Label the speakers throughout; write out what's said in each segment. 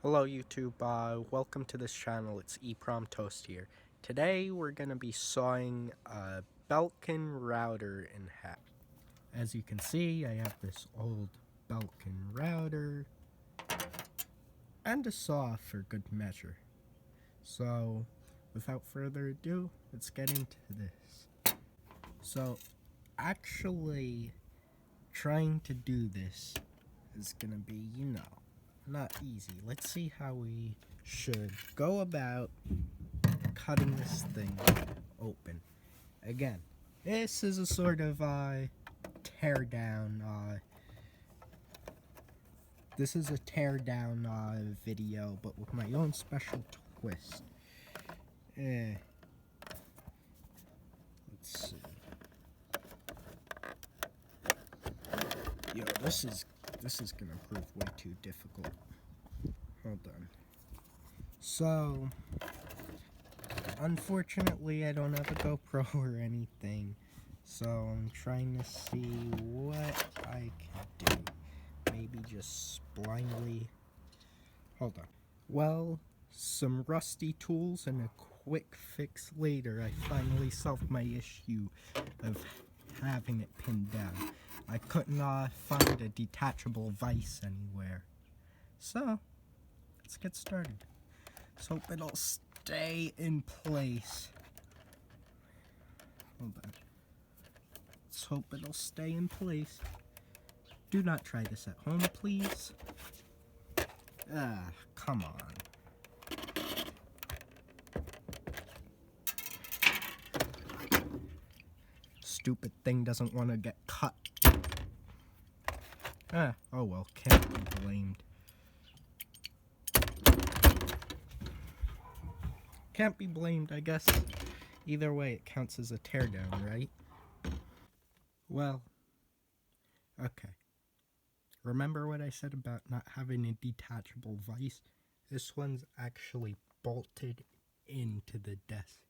Speaker 1: Hello YouTube, welcome to this channel. It's eProm Toast here. Today we're going to be sawing a Belkin router in half. As you can see, I have this old Belkin router and a saw for good measure. So without further ado, let's get into this. So actually trying to do this is going to be, not easy. Let's see how we should go about cutting this thing open. Again, this is a sort of teardown. This is a teardown video, but with my own special twist. Let's see. Yo, this is gonna prove way too difficult. Hold on. So, unfortunately, I don't have a GoPro or anything, so I'm trying to see what I can do. Maybe just blindly. Hold on. Well, some rusty tools and a quick fix later, I finally solved my issue of having it pinned down. I couldn't find a detachable vise anywhere. So, let's get started. Let's hope it'll stay in place. Hold on. Let's hope it'll stay in place. Do not try this at home, please. Come on. Stupid thing doesn't want to get cut. Oh well, can't be blamed. Can't be blamed, I guess. Either way, it counts as a teardown, right? Well, okay. Remember what I said about not having a detachable vise? This one's actually bolted into the desk.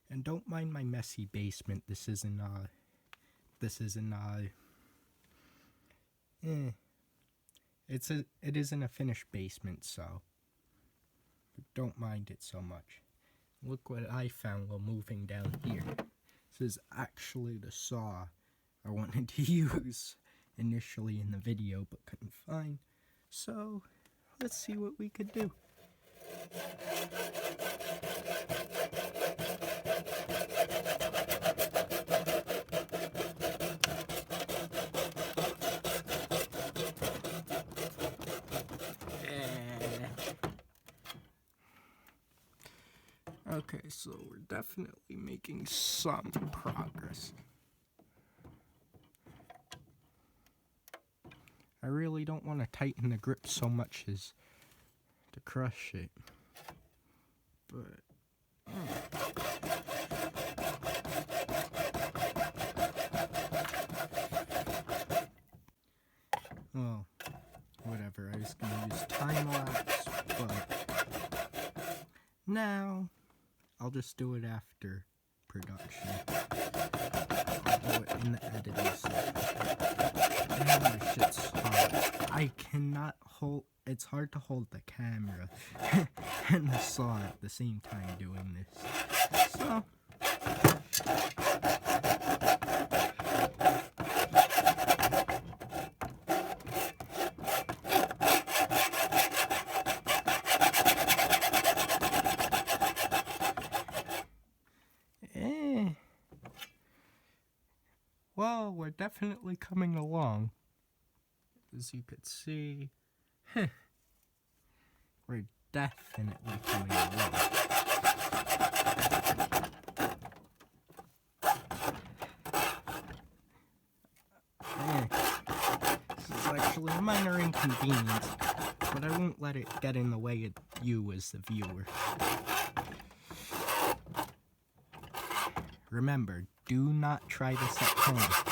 Speaker 1: And don't mind my messy basement. It isn't a finished basement, so don't mind it so much. Look what I found while moving down here. This is actually the saw I wanted to use initially in the video but couldn't find. So let's see what we could do. Okay, so we're definitely making some progress. I really don't want to tighten the grip so much as to crush it. But well, whatever. I was gonna use time lapse, but now I'll just do it after production. I'll do it in the editing section. My shit's hard. I cannot hold. It's hard to hold the camera and the saw at the same time doing this. So. Well, we're definitely coming along. As you could see, we're definitely coming along. This is actually a minor inconvenience, but I won't let it get in the way of you as the viewer. Remember, do not try this at home.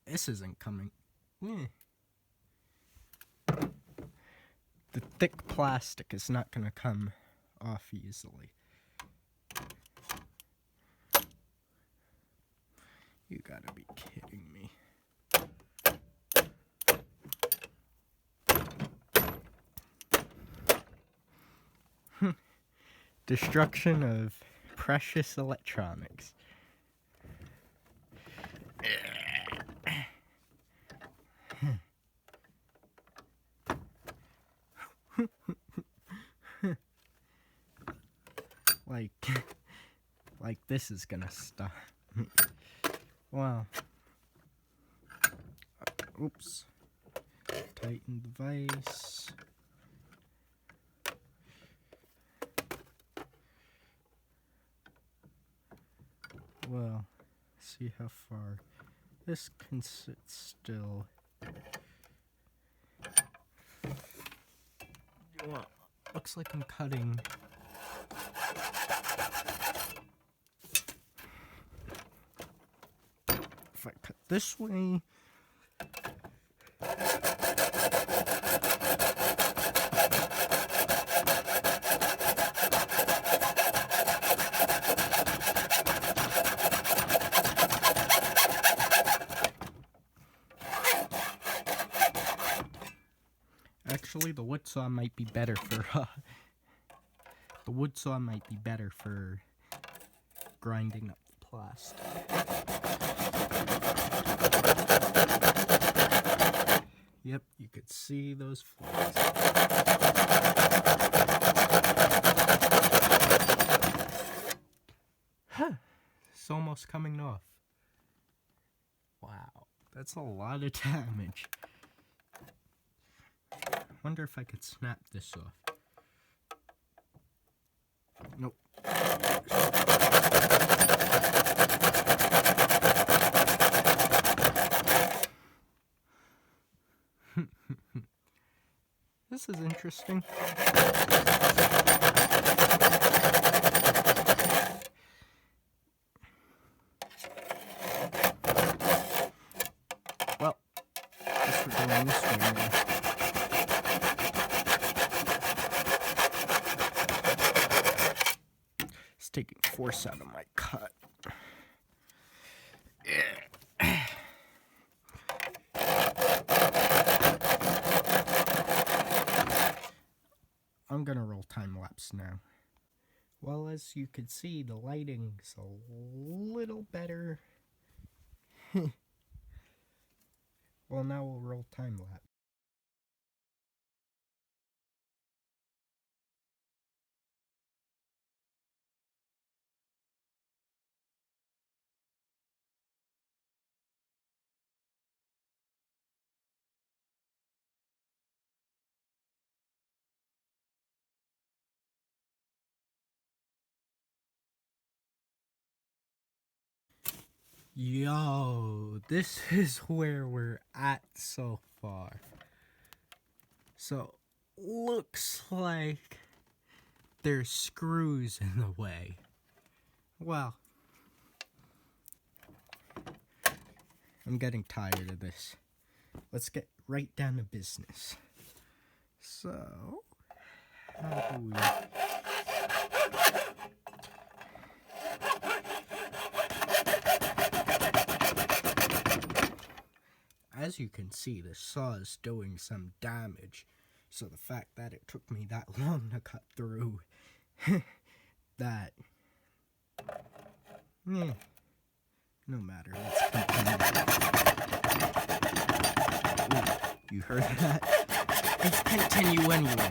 Speaker 1: This isn't coming. The thick plastic is not going to come off easily. You gotta be kidding me. Destruction of precious electronics. like this is gonna stop. Wow. Oops. Tighten the vise. Well, see how far this can sit still. Well, looks like I'm cutting. If I cut this way, actually the wood saw might be better for grinding up the plastic. Yep, you could see those flakes. It's almost coming off. Wow, that's a lot of damage. Wonder if I could snap this off. Nope. This is interesting. Well, guess we're going this way now. It's taking force out of my cut. I'm gonna roll time lapse now. Well, as you can see, the lighting's a little better. Well, now we'll roll time lapse. Yo, this is where we're at so far. So, looks like there's screws in the way. Well, I'm getting tired of this. Let's get right down to business. So, how do we... As you can see, the saw is doing some damage, so the fact that it took me that long to cut through that, no matter, let's continue. Ooh, you heard that? Let's continue anyway.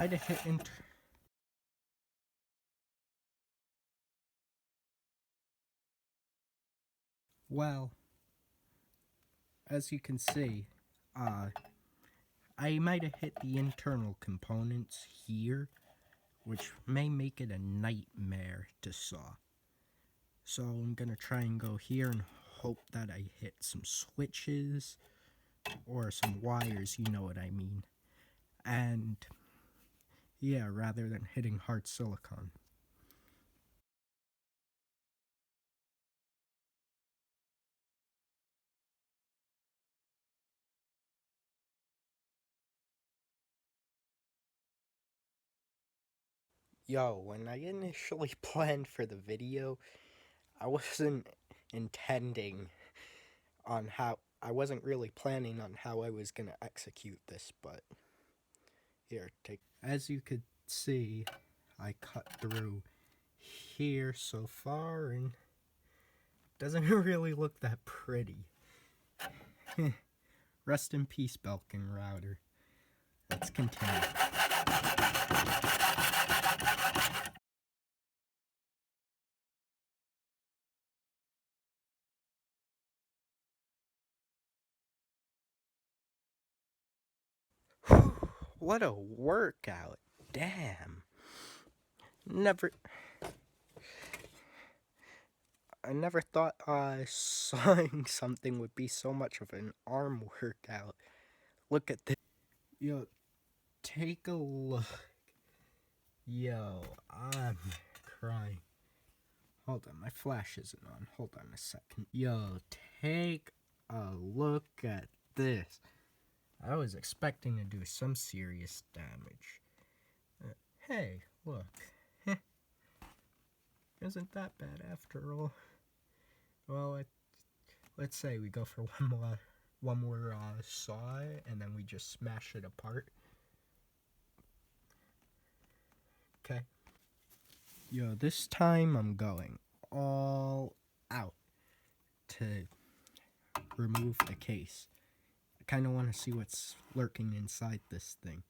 Speaker 1: I'd hit enter. Well, as you can see, I might have hit the internal components here, which may make it a nightmare to saw. So I'm gonna try and go here and hope that I hit some switches or some wires, you know what I mean. And yeah, rather than hitting hard silicone. Yo, when I initially planned for the video, I wasn't intending on how I wasn't really planning on how I was gonna execute this, but here, take. As you could see, I cut through here so far, and it doesn't really look that pretty. Rest in peace, Belkin router. Let's continue. What a workout. Damn. Never. I never thought sawing something would be so much of an arm workout. Look at this. Yo, take a look. Yo, I'm crying. Hold on, my flash isn't on. Hold on a second. Yo, take a look at this. I was expecting to do some serious damage. Hey, look. Isn't that bad after all? Well, let's say we go for one more saw, and then we just smash it apart. Okay. Yo, this time I'm going all out to remove the case. I kind of want to see what's lurking inside this thing.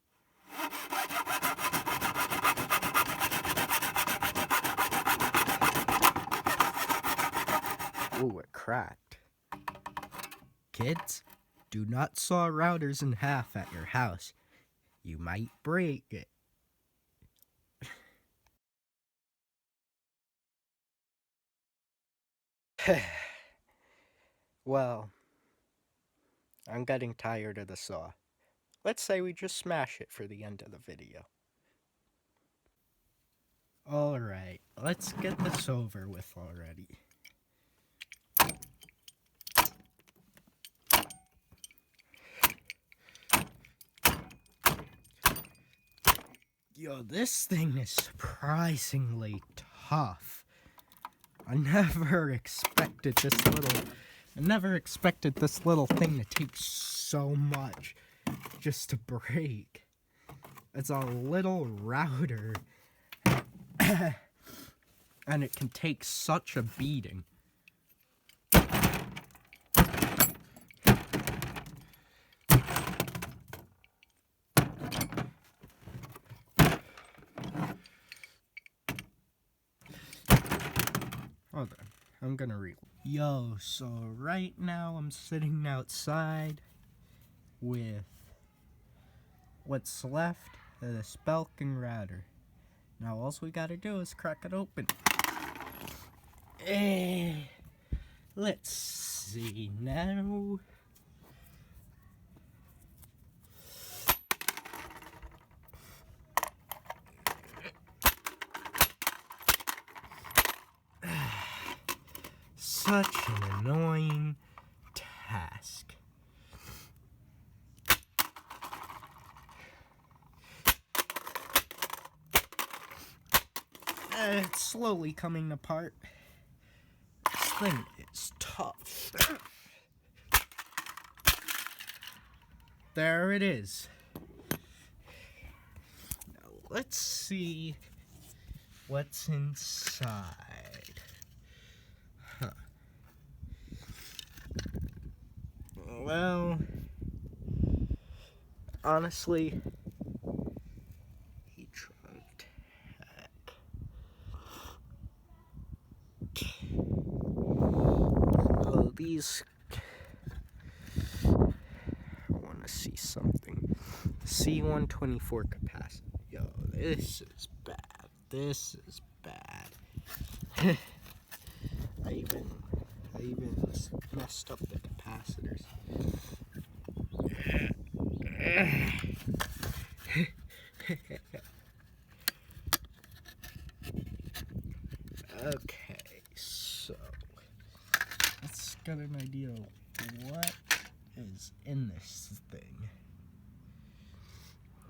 Speaker 1: Ooh, it cracked. Kids, do not saw routers in half at your house. You might break it. Well, I'm getting tired of the saw. Let's say we just smash it for the end of the video. Alright, let's get this over with already. Yo, this thing is surprisingly tough. I never expected this little thing to take so much just to break. It's a little router and it can take such a beating. Hold on, I'm gonna read. Yo, so right now I'm sitting outside with what's left of the Belkin router. Now all we gotta do is crack it open. Let's see now. Such an annoying task. It's slowly coming apart. This thing is tough. There it is. Now let's see what's inside. Huh. Well, honestly, these, I want to see something. C124 capacitor. Yo, this is bad. This is bad. I even messed up the capacitors. Okay, so let's get an idea of what is in this thing.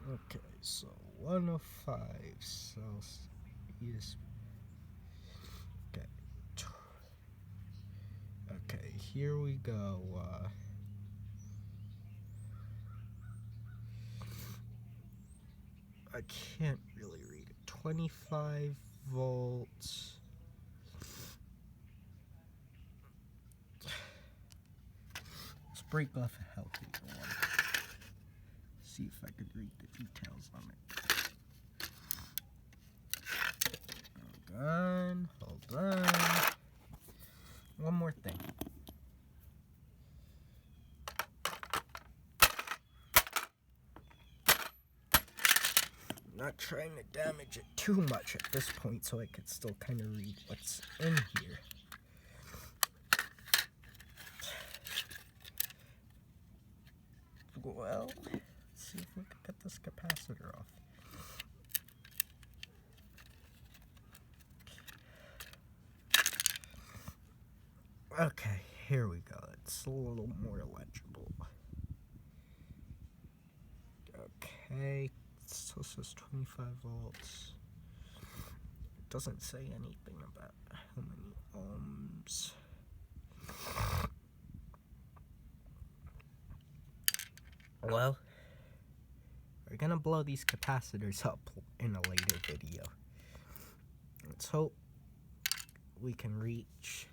Speaker 1: Okay, so 105 Celsius. Okay. Okay, here we go. I can't really read it. 25 volts. Let's break off a healthy one. See if I could read the details on it. Hold on. One more thing. Not trying to damage it too much at this point so I could still kind of read what's in here. Well, let's see if we can get this capacitor off. Okay, here we go. It's a little more legible. Okay, it still says 25 volts. It doesn't say anything about how many ohms. Well, we're gonna blow these capacitors up in a later video. Let's hope we can reach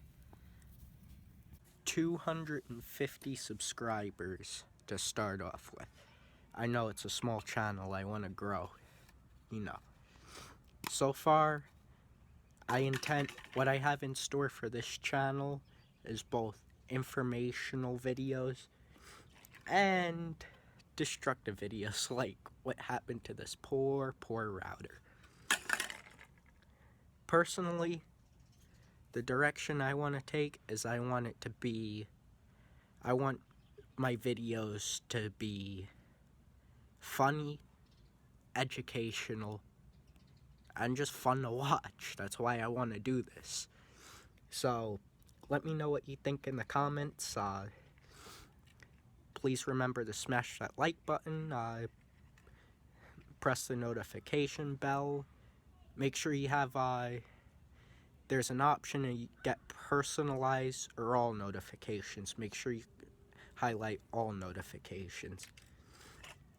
Speaker 1: 250 subscribers to start off with. I know it's a small channel, I want to grow, you know. So far, what I have in store for this channel is both informational videos and destructive videos, like what happened to this poor router. Personally, the direction I want to take is I want my videos to be funny, educational, and just fun to watch. That's why I want to do this. So, let me know what you think in the comments. Please remember to smash that like button. Press the notification bell. Make sure you have there's an option to get personalized or all notifications. Make sure you highlight all notifications.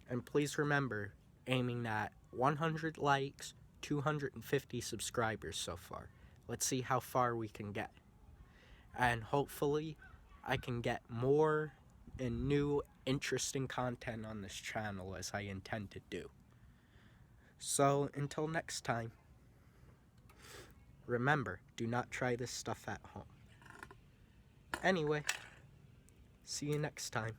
Speaker 1: And please remember, aiming at 100 likes, 250 subscribers so far. Let's see how far we can get. And hopefully, I can get more and new interesting content on this channel as I intend to do. So, until next time, remember, do not try this stuff at home. Anyway, see you next time.